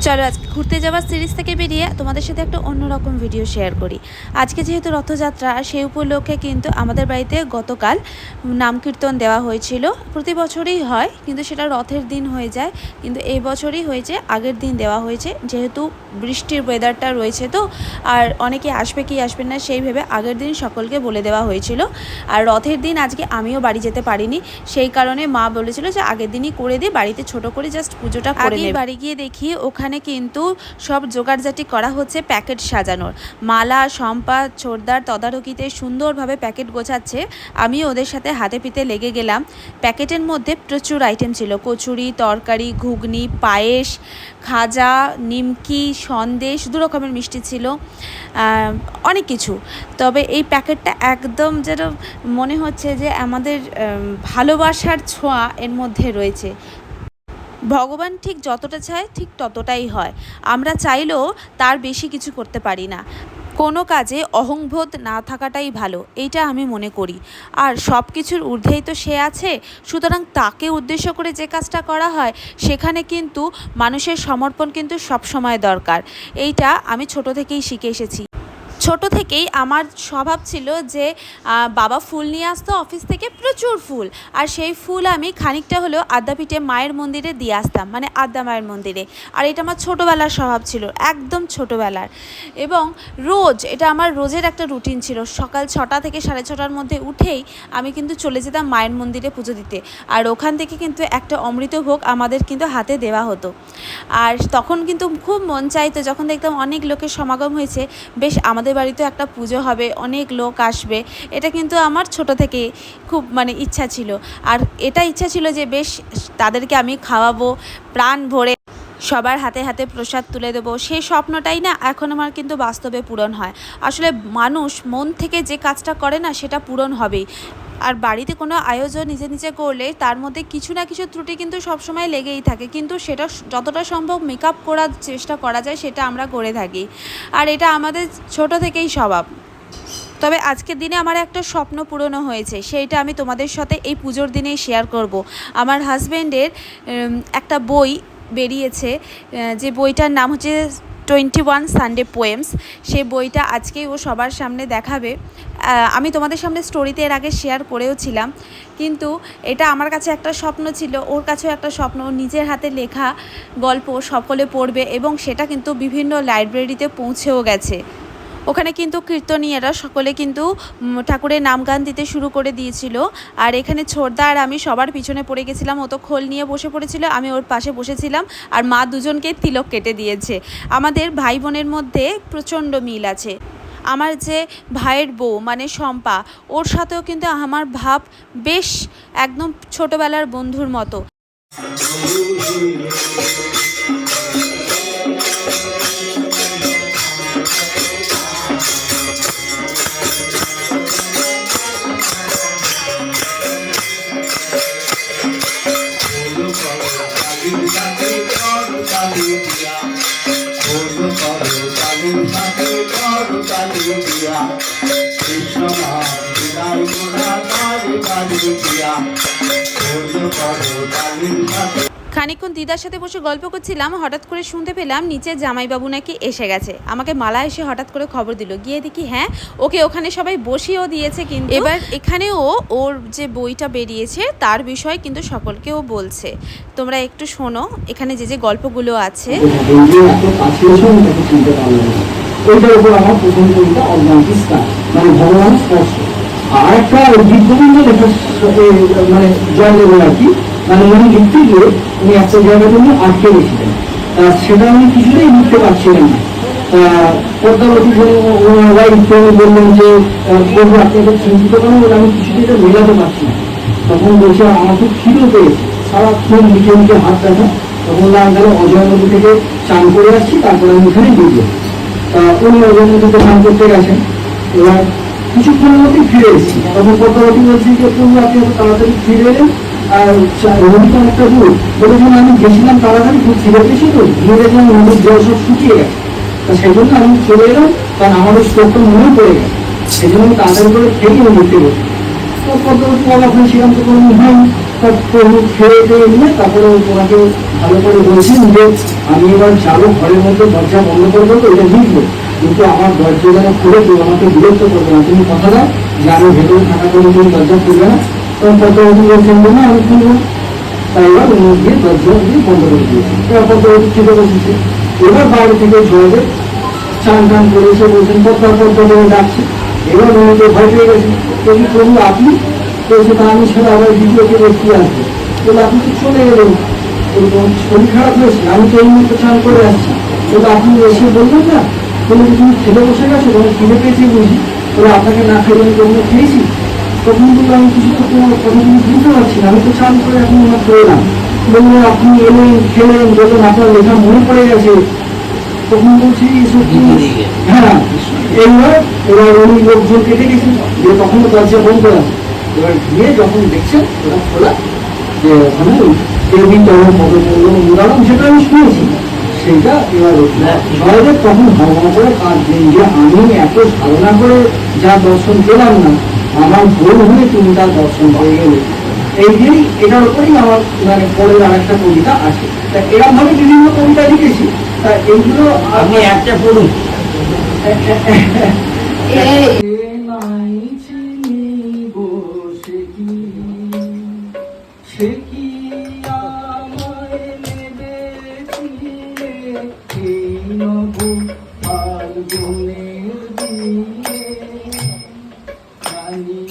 চলো আজকে ঘুরতে যাওয়ার সিরিজ থেকে বেরিয়ে তোমাদের সাথে একটা অন্যরকম ভিডিও শেয়ার করি। আজকে যেহেতু রথযাত্রা, সেই উপলক্ষে কিন্তু আমাদের বাড়িতে গতকাল নাম কীর্তন দেওয়া হয়েছিল। প্রতি বছরই হয়, কিন্তু সেটা রথের দিন হয়ে যায়, কিন্তু এই বছরই হয়েছে আগের দিন দেওয়া হয়েছে। যেহেতু বৃষ্টির ওয়েদারটা রয়েছে, তো আর অনেকে আসবে কি আসবে না সেই ভেবে আগের দিন সকলকে বলে দেওয়া হয়েছিল। আর রথের দিন আজকে আমিও বাড়ি যেতে পারিনি, সেই কারণে মা বলেছিল যে আগের দিনই করে দিই, বাড়িতে ছোট করে জাস্ট পুজোটা করে নেব। বাড়ি গিয়ে দেখি ওখানে কিন্তু সব জোগাড়জাটি করা হচ্ছে প্যাকেট সাজানোর। মালা, শম্পা, ছোটদার তদারকিতে সুন্দরভাবে প্যাকেট গোছাচ্ছে। আমিও ওদের সাথে হাতে পিতে লেগে গেলাম। প্যাকেটের মধ্যে প্রচুর আইটেম ছিল, কচুরি, তরকারি, ঘুগনি, পায়েস, খাজা, নিমকি, সন্দেশ, দু রকমের মিষ্টি ছিল, অনেক কিছু। তবে এই প্যাকেটটা একদম যেন মনে হচ্ছে যে আমাদের ভালোবাসার ছোঁয়া এর মধ্যে রয়েছে। ভগবান ঠিক যতটা চায় ঠিক ততটাই হয়, আমরা চাইলেও তার বেশি কিছু করতে পারি না। কোনো কাজে অহংবোধ না থাকাটাই ভালো, এইটা আমি মনে করি। আর সব কিছুর ঊর্ধ্বেই তো সে আছে, সুতরাং তাকে উদ্দেশ্য করে যে কাজটা করা হয় সেখানে কিন্তু মানুষের সমর্পণ কিন্তু সবসময় দরকার। এইটা আমি ছোট থেকেই শিখে এসেছি। ছোট থেকেই আমার স্বভাব ছিল যে বাবা ফুল নিয়ে আসতো অফিস থেকে, প্রচুর ফুল, আর সেই ফুল আমি খানিকটা হলেও আদ্যাপীঠে মায়ের মন্দিরে দিয়ে আসতাম, মানে আদ্যা মায়ের মন্দিরে। আর এটা আমার ছোটোবেলার স্বভাব ছিল, একদম ছোটোবেলার। এবং এটা আমার রোজের একটা রুটিন ছিল। সকাল 6টা থেকে 6:30টার মধ্যে উঠেই আমি কিন্তু চলে যেতাম মায়ের মন্দিরে পুজো দিতে। আর ওখান থেকে কিন্তু একটা অমৃতভোগ আমাদের কিন্তু হাতে দেওয়া হতো। আর তখন কিন্তু খুব মন চাইতো, যখন দেখতাম অনেক লোকের সমাগম হয়েছে, বেশ আমাদের বাড়িতে একটা পুজো হবে, অনেক লোক আসবে, এটা কিন্তু আমার ছোট থেকে খুব ইচ্ছা ছিল। আর এটা ইচ্ছা ছিল যে বেশ তাদেরকে আমি খাওয়াবো, প্রাণ ভরে সবার হাতে হাতে প্রসাদ তুলে দেবো। সেই স্বপ্নটাই না এখন আমার কিন্তু বাস্তবে পূরণ হয়। আসলে মানুষ মন থেকে যে কাজটা করে না, সেটা পূরণ হবেই। আর বাড়িতে কোনো আয়োজন নিজে নিজে করলে তার মধ্যে কিছু না কিছু ত্রুটি কিন্তু সবসময় লেগেই থাকে, কিন্তু সেটা যতটা সম্ভব মেকআপ করার চেষ্টা করা যায় সেটা আমরা করে থাকি। আর এটা আমাদের ছোট থেকেই স্বভাব। তবে আজকের দিনে আমার একটা স্বপ্ন পূরণও হয়েছে, সেইটা আমি তোমাদের সাথে এই পুজোর দিনেই শেয়ার করব। আমার হাজব্যান্ডের একটা বই বেরিয়েছে, যে বইটার নাম হচ্ছে 21 সানডে পোয়েমস। সেই বইটা আজকেই ও সবার সামনে দেখাবে। আমি তোমাদের সামনে স্টোরিতে এর আগে শেয়ার করেও ছিলাম, কিন্তু এটা আমার কাছে একটা স্বপ্ন ছিল, ওর কাছেও একটা স্বপ্ন। ওর নিজের হাতে লেখা গল্প সকলে পড়বে, এবং সেটা কিন্তু বিভিন্ন লাইব্রেরিতে পৌঁছেও গেছে। ওখানে কিন্তু কীর্তনীয়রা সকলে কিন্তু ঠাকুরের নাম গান দিতে শুরু করে দিয়েছিল। আর এখানে ছোটদা আর আমি সবার পিছনে পড়ে গেছিলাম। ও তো খোল নিয়ে বসে পড়েছিল, আমি ওর পাশে বসেছিলাম, আর মা দুজনকে তিলক কেটে দিয়েছে। আমাদের ভাই বোনের মধ্যে প্রচণ্ড মিল আছে। আমার যে ভাইয়ের বউ শম্পা, ওর সাথেও কিন্তু আমার ভাব বেশ একদম ছোটোবেলার বন্ধুর মতো। খানিকক্ষণ দিদার সাথে বসে গল্প করছিলাম, হঠাৎ করে শুনতে পেলাম নিচে জামাইবাবু নাকি এসে গেছে। আমাকে মালা এসে হঠাৎ করে খবর দিল, গিয়ে দেখি হ্যাঁ, ওকে ওখানে সবাই বসিয়েও দিয়েছে। কিন্তু এবার এখানেও ওর যে বইটা বেরিয়েছে তার বিষয় কিন্তু সকলকেও বলছে। তোমরা একটু শোনো এখানে যে যে গল্পগুলো আছে। আর একটা গীতগোবিন্দ লেখা জয়দেব আর কি, উনি লিখতে গিয়ে উনি একটা জায়গার জন্য আটকে গেছিলেন, সেটা উনি কিছুতেই লিখতে পারছিলেন না। পদ্মাবতী ওনারাই বললেন যে প্রভু আপনাকে চিন্তিত করেন, বলে আমি কিছুতেই এটা মেলাতে পারছি না। তখন বলছে আমার খুব খিদে পেয়েছে, সারাক্ষণ লিখে লিখে হাত দেখা। তখন আমি গেল অজয় নদী থেকে চান করে আসছি, তারপরে আমি এখানে ঢুকবো। উনি অজয় নদীতে চান করতে গেছেন। এবার কিছুক্ষণের মধ্যেই ফিরে এসেছি। তখন পদ্মাবতী বলছি যে প্রভু আপনি এত তাড়াতাড়ি ফিরে এলেন, আর নদীটা অনেকটা দূর। বলেছেন আমি গেছিলাম তাড়াতাড়ি, খুব ফিরে পেয়েছি, তো গিয়ে দেখলাম নদীর জল সব শুকিয়ে গেছে। সেই জন্য আমি চলে এলাম, কারণ আমাদের স্টোকটা মনে পড়ে গেছে। সেই জন্য আমি তাড়াতাড়ি করে খেয়ে আমি ঘুরতে বসি। তো পদ্মাবতী অবাক হয়েছিলাম, তো কোনো হয়নি। সব প্রভু খেয়ে টেয়ে নিয়ে তারপরে তোমাকে ভালো করে বলছেন যে আমি এবার যাবো ঘরের মধ্যে দরজা বন্ধ করে দেবো, এটা লিখবো, কিন্তু আমার দরজা যেন খুলে কেউ আমাকে বিরক্ত করবে না, তুমি কথা দাও যে আমি ভেতরে থাকা করে তুমি দরজা খুলবে না। তখন পদ্মাবতী বলছেন যে না আমি খুলবো। তাই এবার উনি গিয়ে দরজা দিয়ে বন্ধ করে দিয়েছেন। এবার পদ্মাবতী খেতে বসেছে। এবার বাইরে থেকে জয়দেব চান টান করে এসে বলছেন পদ্মা ডাকছে। এবার উনি তো ভয় পেয়ে গেছেন, বলছি প্রভু আপনি বলছে তা আমি সেটা আবার দ্বিতীয়কে দেখতে আসবো, বলে আপনি তো চলে গেলেন, শরীর খারাপ হয়েছে, আমি তো এই মুহূর্তে চান করে আসছি, কিন্তু আপনি এসে বললেন না, বলে যে তুমি খেতে বসে গেছো, তোমার খিদে পেয়েছে বুঝি, বলে আপনাকে না খেলে আমি কখনো খেয়েছি, তখন বললো আমি কিছু তো তোমার কথা তুমি বুঝতে পারছি না, আমি তো চান করে এখন আমার করলাম, বললো আপনি এলেন খেলেন, বললেন আপনার লেখা মনে পড়ে গেছে, তখন বলছি এসব কি, হ্যাঁ এবার উনি লোকজন কেটে গেছেন, যে তখন দরজা বন্ধ আছে। এবার গিয়ে যখন দেখছেন ওটা খোলা, যে ওখানে দেবী তখন পদমূল্য উদাহরণ যেটা আমি শুনেছি সেটা, এবার জয়দেব তখন ভগবান করে কাঁদলেন যে আমি এত সাধনা করে যা দর্শন পেলাম না, আমার ভুল হয়ে তুমি তার দর্শন পেয়ে গেলে। এই দিয়েই এটার উপরেই আমার মানে পরের আর একটা কবিতা আছে। তা এরকম ভাবে বিভিন্ন কবিতা লিখেছি, তা এইগুলো আপনি একটা পড়ুন। সে কি আমায় নেবেছিলে এই নব ফাল্গুনের দিনে, জানি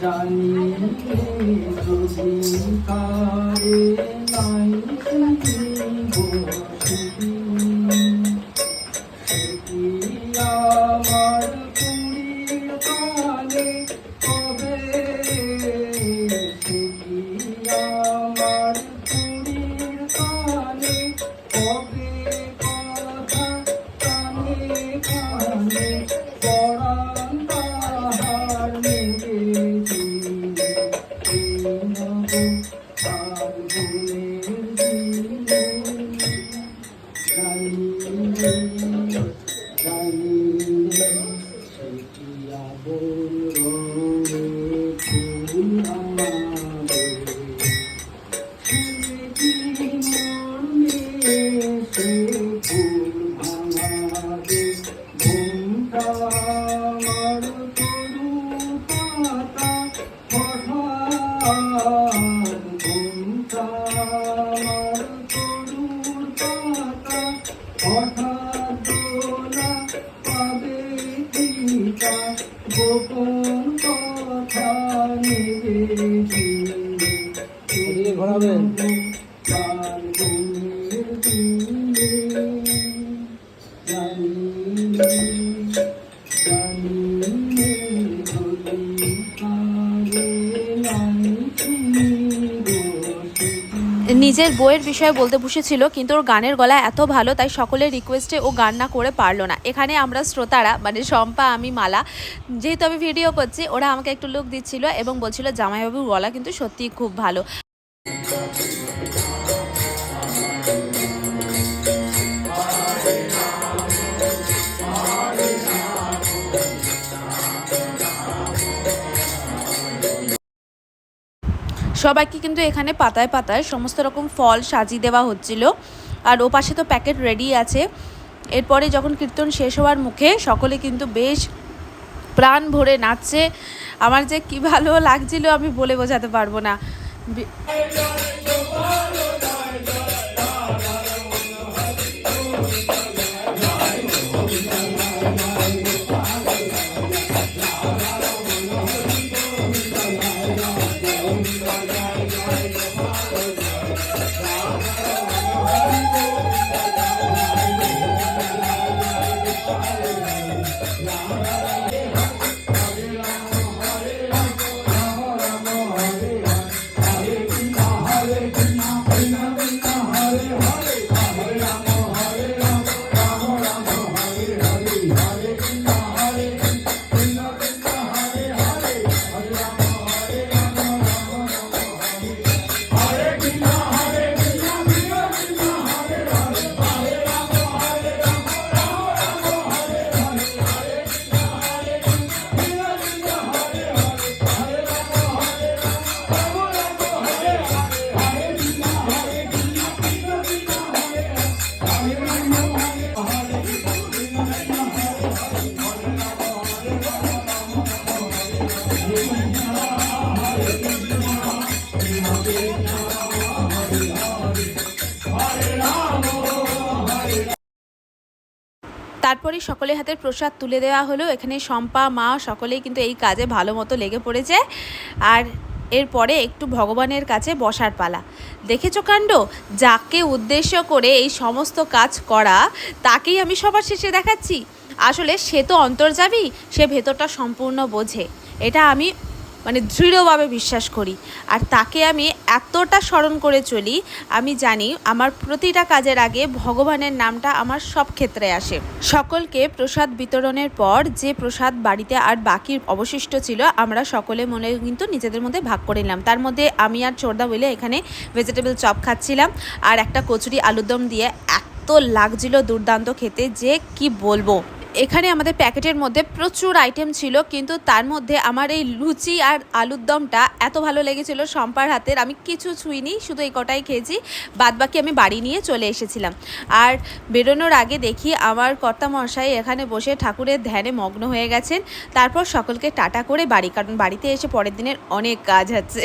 জানি যদি কারে নাই চিনিব সেদিন আমার পুরীর কানে কবে, আমার পুরীর কানে কবে কথা কানে কানে পরাণ তাহার নেবে দিনে, এই নব ফাল্গুনের দিনে, জানি সে কি আবল রঙে ফুল আমাদের, সে কি মর্মে সে ফুল ভাঙাবে, ঘুমটা আমার তরু পাতা হঠাৎ, ঘুমটা আমার তরুর পাতা হঠাৎ দোলা পাবে পিতা, গোপন কথা নেবে দিনে, ঘোরাবেন ফাল্গুনের দিনে, জানি জানি যদি কারে নাই চিনিব সেদিন। নিজের বইয়ের বিষয়ে বলতে বসেছিল, কিন্তু ওর গানের গলা এত ভালো তাই সকলের রিকোয়েস্টে ও গান না করে পারলো না। এখানে আমরা শ্রোতারা মানে শম্পা আমি মালা যেহেতু আমি ভিডিও করছি, ওরা আমাকে একটু লুক দিচ্ছিল এবং বলছিল জামাইবাবুর গলা কিন্তু সত্যিই খুব ভালো। সবাইকে কিন্তু এখানে পাতায় পাতায় সমস্ত রকম ফল সাজিয়ে দেওয়া হচ্ছিল, আর ও পাশে তো প্যাকেট রেডি আছে। এরপরে যখন কীর্তন শেষ হওয়ার মুখে সকলে কিন্তু বেশ প্রাণ ভরে নাচছে, আমার যে কী ভালো লাগছিল আমি বলে বোঝাতে পারবো না। তারপরে সকলের হাতে প্রসাদ তুলে দেওয়া হলো। এখানে শম্পা, মা সকলেই কিন্তু এই কাজে ভালো মতো লেগে পড়েছে। আর এরপরে একটু ভগবানের কাছে বসার পালা। দেখেছো কাণ্ড, যাকে উদ্দেশ্য করে এই সমস্ত কাজ করা তাকেই আমি সবার শেষে দেখাচ্ছি। আসলে সে তো অন্তর্যামী, সে ভেতরটা সম্পূর্ণ বোঝে, এটা আমি দৃঢ়ভাবে বিশ্বাস করি। আর তাকে আমি এতটা স্মরণ করে চলি, আমি জানি আমার প্রতিটা কাজের আগে ভগবানের নামটা আমার সব ক্ষেত্রে আসে। সকলকে প্রসাদ বিতরণের পর যে প্রসাদ বাড়িতে আর বাকি অবশিষ্ট ছিল, আমরা সকলে মনে কিন্তু নিজেদের মধ্যে ভাগ করে নিলাম। তার মধ্যে আমি আর ছোটদা বলে এখানে ভেজিটেবল চপ খাচ্ছিলাম, আর একটা কচুরি আলুর দম দিয়ে এত লাগছিল দুর্দান্ত খেতে যে কি বলবো। এখানে আমাদের প্যাকেটের মধ্যে প্রচুর আইটেম ছিল, কিন্তু তার মধ্যে আমার এই লুচি আর আলুর দমটা এত ভালো লেগেছিল শম্পার হাতের, আমি কিছু ছুঁইনি, শুধু এই কটাই খেয়েছি, বাদবাকি আমি বাড়ি নিয়ে চলে এসেছিলাম। আর বেরোনোর আগে দেখি আমার কর্তামশাই এখানে বসে ঠাকুরের ধ্যানে মগ্ন হয়ে গেছেন। তারপর সকলকে টাটা করে বাড়ি, কারণ বাড়িতে এসে পরের দিনের অনেক কাজ আছে।